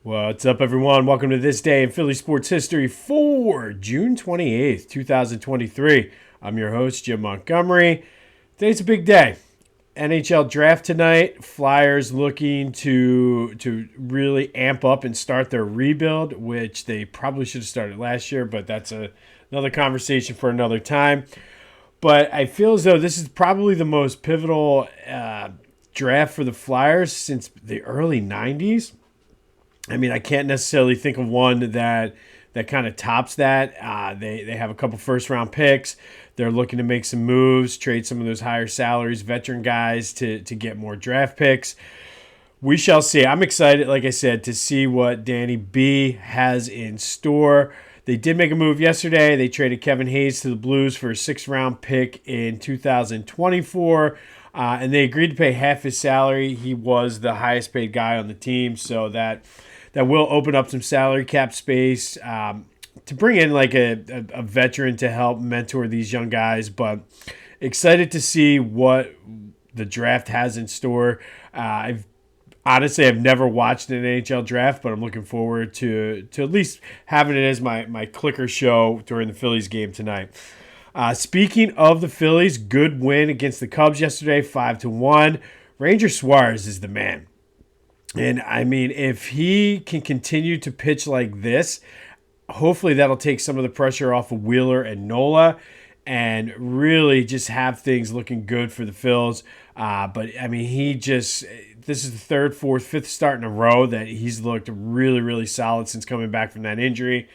What's up, everyone? Welcome to This Day in Philly Sports History for June 28th, 2023. I'm your host, Jim Montgomery. Today's a big day. NHL Draft tonight. Flyers looking to really amp up and start their rebuild, which they probably should have started last year, but that's another conversation for another time. But I feel as though this is probably the most pivotal draft for the Flyers since the early 90s. I mean, I can't necessarily think of one that kind of tops that. They have a couple first round picks. They're looking to make some moves, trade some of those higher salaries, veteran guys to get more draft picks. We shall see. I'm excited, like I said, to see what Danny B has in store. They did make a move yesterday. They traded Kevin Hayes to the Blues for a 6th-round pick in 2024. And they agreed to pay half his salary. He was the highest paid guy on the team, so that will open up some salary cap space to bring in like a veteran to help mentor these young guys. But excited to see what the draft has in store. I've never watched an NHL draft, but I'm looking forward to at least having it as my clicker show during the Phillies game tonight. Speaking of the Phillies, good win against the Cubs yesterday, 5-1. Ranger Suarez is the man. And I mean, if he can continue to pitch like this, hopefully that'll take some of the pressure off of Wheeler and Nola and really just have things looking good for the Phils. But I mean, this is the third, fourth, fifth start in a row that he's looked really, really solid since coming back from that injury.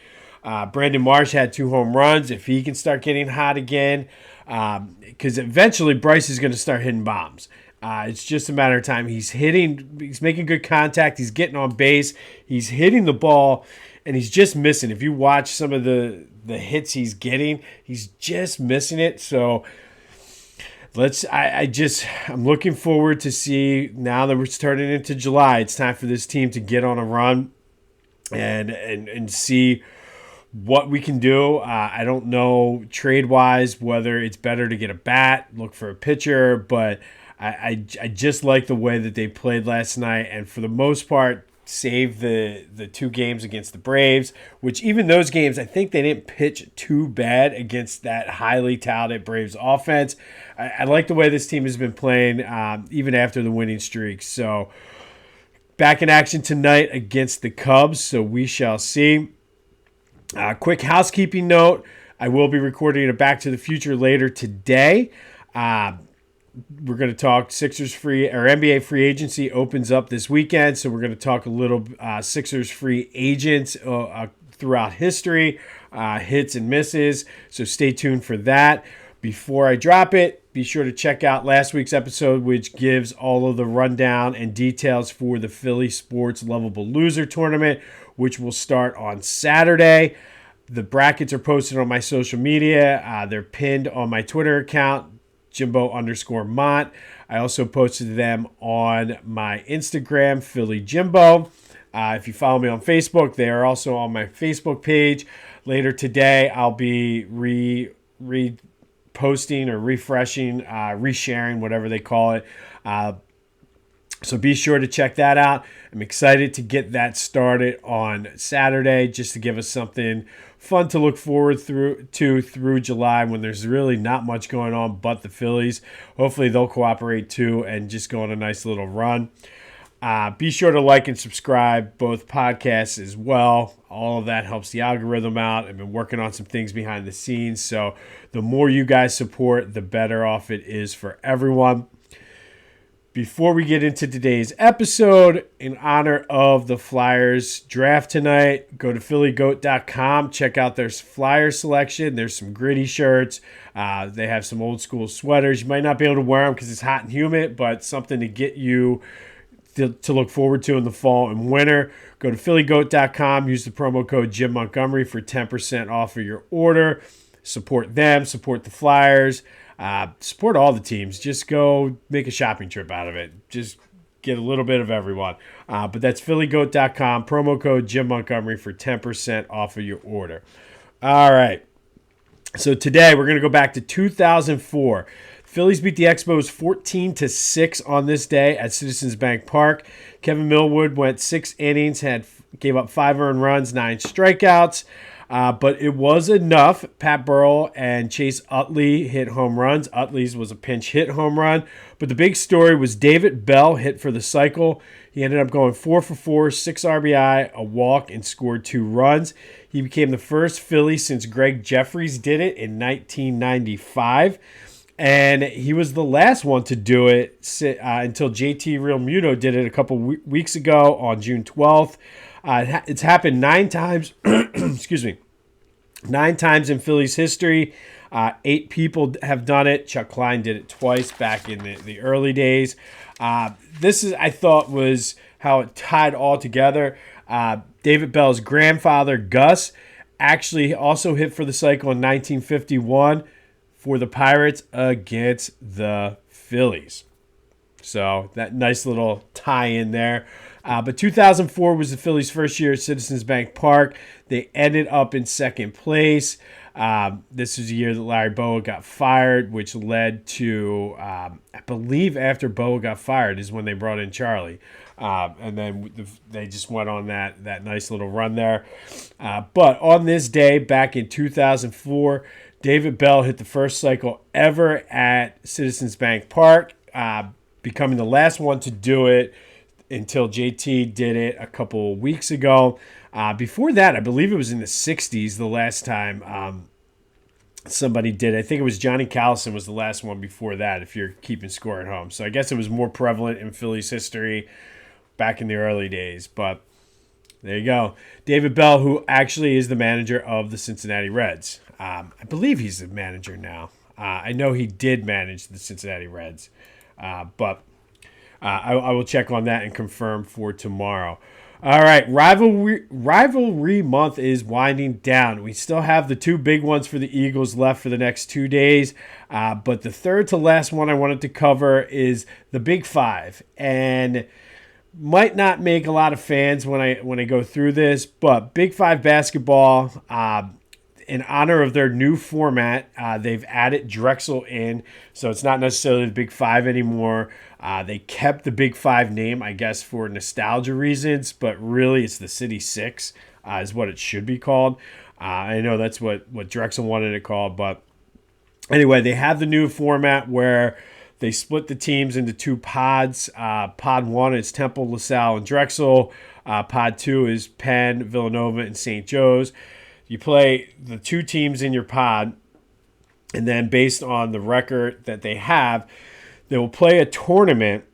Brandon Marsh had 2 home runs. If he can start getting hot again, because eventually Bryce is going to start hitting bombs. It's just a matter of time. He's making good contact. He's getting on base. He's hitting the ball, and he's just missing. If you watch some of the hits he's getting, he's just missing it. So I'm looking forward to see, now that we're starting into July, it's time for this team to get on a run and see what we can do. I don't know trade-wise whether it's better to get a bat, look for a pitcher, but I just like the way that they played last night, and for the most part saved the 2 games against the Braves, which even those games, I think they didn't pitch too bad against that highly touted Braves offense. I like the way this team has been playing even after the winning streak. So back in action tonight against the Cubs, so we shall see. Quick housekeeping note, I will be recording a Back to the Future later today. We're going to talk Sixers free, or NBA free agency opens up this weekend, so we're going to talk a little Sixers free agents throughout history, hits and misses, so stay tuned for that. Before I drop it, be sure to check out last week's episode, which gives all of the rundown and details for the Philly Sports Lovable Loser Tournament, which will start on Saturday. The brackets are posted on my social media. They're pinned on my Twitter account, Jimbo_Mont. I also posted them on my Instagram, Philly Jimbo. If you follow me on Facebook, they are also on my Facebook page. Later today, I'll be reposting or refreshing, resharing, whatever they call it. So be sure to check that out. I'm excited to get that started on Saturday, just to give us something fun to look forward through July, when there's really not much going on but the Phillies. Hopefully they'll cooperate too and just go on a nice little run. Be sure to like and subscribe both podcasts as well. All of that helps the algorithm out. I've been working on some things behind the scenes, so the more you guys support, the better off it is for everyone. Before we get into today's episode, in honor of the Flyers draft tonight, go to phillygoat.com. Check out their Flyer selection. There's some gritty shirts. They have some old school sweaters. You might not be able to wear them because it's hot and humid, but something to get you to look forward to in the fall and winter. Go to phillygoat.com. Use the promo code Jim Montgomery for 10% off of your order. Support them. Support the Flyers. Support all the teams. Just go make a shopping trip out of it. Just get a little bit of everyone. But that's phillygoat.com. Promo code Jim Montgomery for 10% off of your order. All right. So today we're going to go back to 2004. Phillies beat the Expos 14-6 on this day at Citizens Bank Park. Kevin Millwood went 6 innings, gave up 5 earned runs, 9 strikeouts. But it was enough. Pat Burrell and Chase Utley hit home runs. Utley's was a pinch hit home run. But the big story was David Bell hit for the cycle. He ended up going 4 for 4, 6 RBI, a walk, and scored 2 runs. He became the first Philly since Greg Jeffries did it in 1995. And he was the last one to do it until JT Realmuto did it a couple weeks ago on June 12th. It's happened 9 times. Excuse me. 9 times in Phillies history. 8 people have done it. Chuck Klein did it twice back in the early days. This is, I thought, was how it tied all together. David Bell's grandfather, Gus, actually also hit for the cycle in 1951 for the Pirates against the Phillies. So that nice little tie-in there. But 2004 was the Phillies' first year at Citizens Bank Park. They ended up in second place. This was the year that Larry Bowa got fired, which led to, I believe after Bowa got fired is when they brought in Charlie. And then they just went on that nice little run there. But on this day, back in 2004, David Bell hit the first cycle ever at Citizens Bank Park, becoming the last one to do it until JT did it a couple weeks ago. Before that, I believe it was in the 60s the last time somebody did it. I think it was Johnny Callison was the last one before that, if you're keeping score at home. So I guess it was more prevalent in Phillies history back in the early days. But there you go. David Bell, who actually is the manager of the Cincinnati Reds. I believe he's the manager now. I know he did manage the Cincinnati Reds. But I will check on that and confirm for tomorrow. All right, rivalry month is winding down. We still have the 2 big ones for the Eagles left for the next 2 days. But the third to last one I wanted to cover is the Big Five. And might not make a lot of fans when I go through this, but Big Five basketball, in honor of their new format, they've added Drexel in, so it's not necessarily the Big Five anymore. They kept the Big Five name, I guess, for nostalgia reasons, but really it's the City Six is what it should be called. I know that's what Drexel wanted it called, but anyway, they have the new format where they split the teams into 2 pods. Pod 1 is Temple, LaSalle, and Drexel. Pod 2 is Penn, Villanova, and St. Joe's. You play the 2 teams in your pod, and then based on the record that they have, they will play a tournament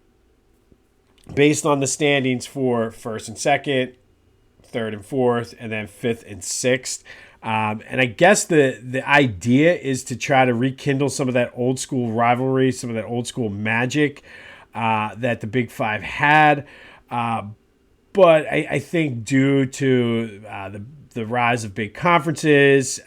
based on the standings for first and second, third and fourth, and then fifth and sixth. And I guess the idea is to try to rekindle some of that old school rivalry, some of that old school magic that the Big Five had. But I think due to the rise of big conferences,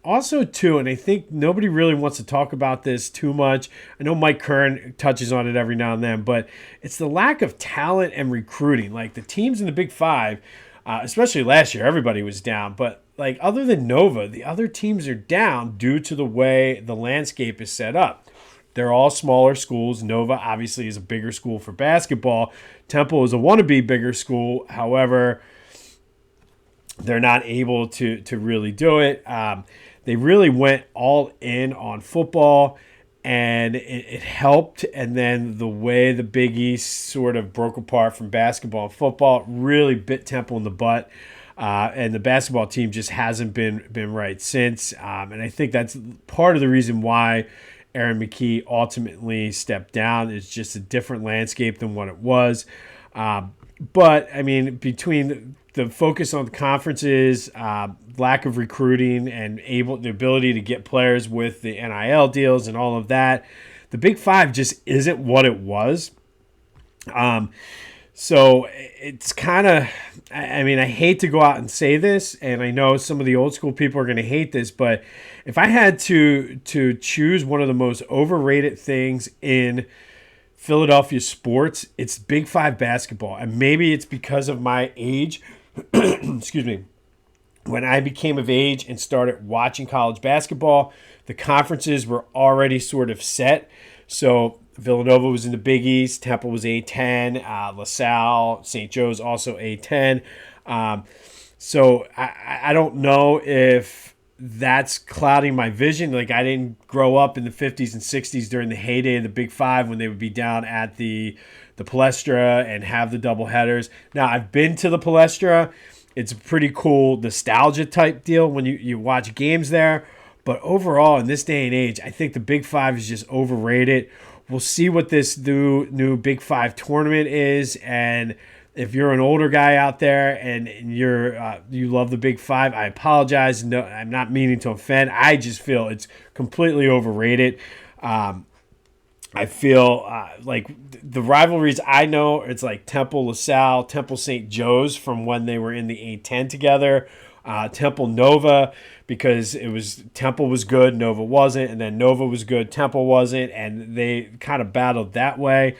also too, and I think nobody really wants to talk about this too much. I know Mike Kern touches on it every now and then, but it's the lack of talent and recruiting. Like the teams in the Big Five, especially last year, everybody was down, but like other than Nova, the other teams are down due to the way the landscape is set up. They're all smaller schools. Nova obviously is a bigger school for basketball. Temple is a wannabe bigger school. However, they're not able to really do it. They really went all in on football, and it helped. And then the way the Big East sort of broke apart from basketball and football really bit Temple in the butt. And the basketball team just hasn't been right since. And I think that's part of the reason why Aaron McKee ultimately stepped down. It's just a different landscape than what it was. But, I mean, between the focus on the conferences, lack of recruiting, and the ability to get players with the NIL deals and all of that, the Big Five just isn't what it was. So it's kind of, I mean, I hate to go out and say this, and I know some of the old school people are going to hate this, but if I had to choose one of the most overrated things in Philadelphia sports, it's Big Five basketball. And maybe it's because of my age, excuse me, when I became of age and started watching college basketball, the conferences were already sort of set. So Villanova was in the Big East, Temple was A10, LaSalle, St. Joe's also A10. So I don't know if that's clouding my vision. Like, I didn't grow up in the 50s and 60s during the heyday of the Big Five when they would be down at the Palestra and have the doubleheaders. Now, I've been to the Palestra. It's a pretty cool nostalgia type deal when you watch games there. But overall, in this day and age, I think the Big Five is just overrated. We'll see what this new Big Five tournament is, and if you're an older guy out there and you love the Big Five, I apologize. No, I'm not meaning to offend. I just feel it's completely overrated. I feel like the rivalries I know, it's like Temple LaSalle, Temple St. Joe's from when they were in the A10 together, Temple Nova, because it was Temple was good, Nova wasn't, and then Nova was good, Temple wasn't, and they kind of battled that way.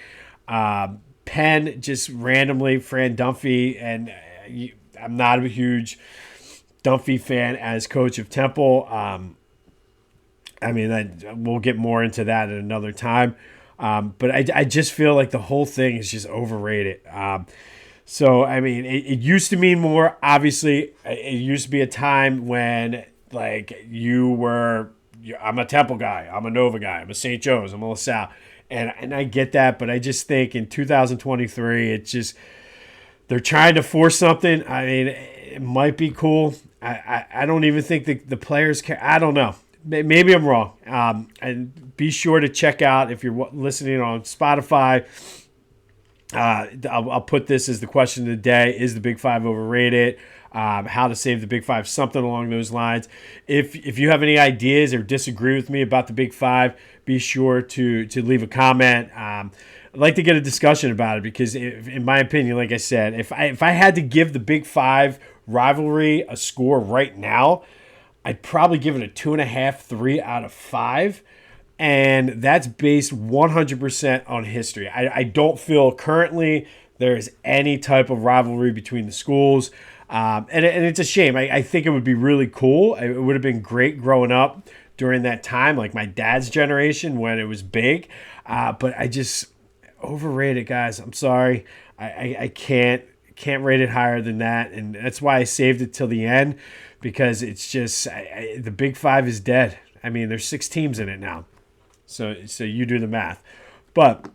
Penn just randomly, Fran Dunphy, and I'm not a huge Dunphy fan as coach of Temple. We'll get more into that at another time. But I just feel like the whole thing is just overrated. It used to mean more. Obviously, it used to be a time when, like, I'm a Temple guy, I'm a Nova guy, I'm a St. Joe's, I'm a LaSalle. And I get that, but I just think in 2023, it's just they're trying to force something. I mean, it might be cool. I don't even think the players care. I don't know. Maybe I'm wrong. And be sure to check out, if you're listening on Spotify, I'll put this as the question of the day. Is the Big Five overrated? How to save the Big Five, something along those lines. If you have any ideas or disagree with me about the Big Five, be sure to leave a comment. I'd like to get a discussion about it because, in my opinion, like I said, if I had to give the Big Five rivalry a score right now, I'd probably give it a 2.5, 3 out of 5. And that's based 100% on history. I don't feel currently there is any type of rivalry between the schools. And it's a shame. I think it would be really cool. It would have been great growing up during that time, like my dad's generation when it was big. But I just overrated, guys. I'm sorry. I can't rate it higher than that. And that's why I saved it till the end, because it's just the Big Five is dead. I mean, there's 6 teams in it now. So you do the math. But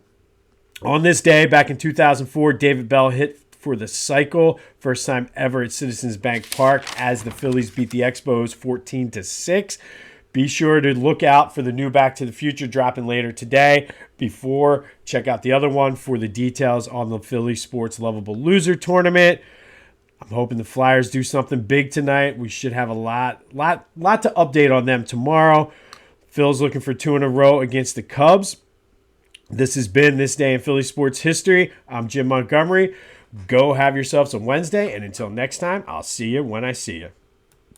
on this day, back in 2004, David Bell hit for the cycle. First time ever at Citizens Bank Park as the Phillies beat the Expos 14-6. Be sure to look out for the new Back to the Future dropping later today. Check out the other one for the details on the Philly Sports Lovable Loser Tournament. I'm hoping the Flyers do something big tonight. We should have a lot to update on them tomorrow. Phil's looking for 2 in a row against the Cubs. This has been This Day in Philly Sports History. I'm Jim Montgomery. Go have yourself some Wednesday, and until next time, I'll see you when I see you.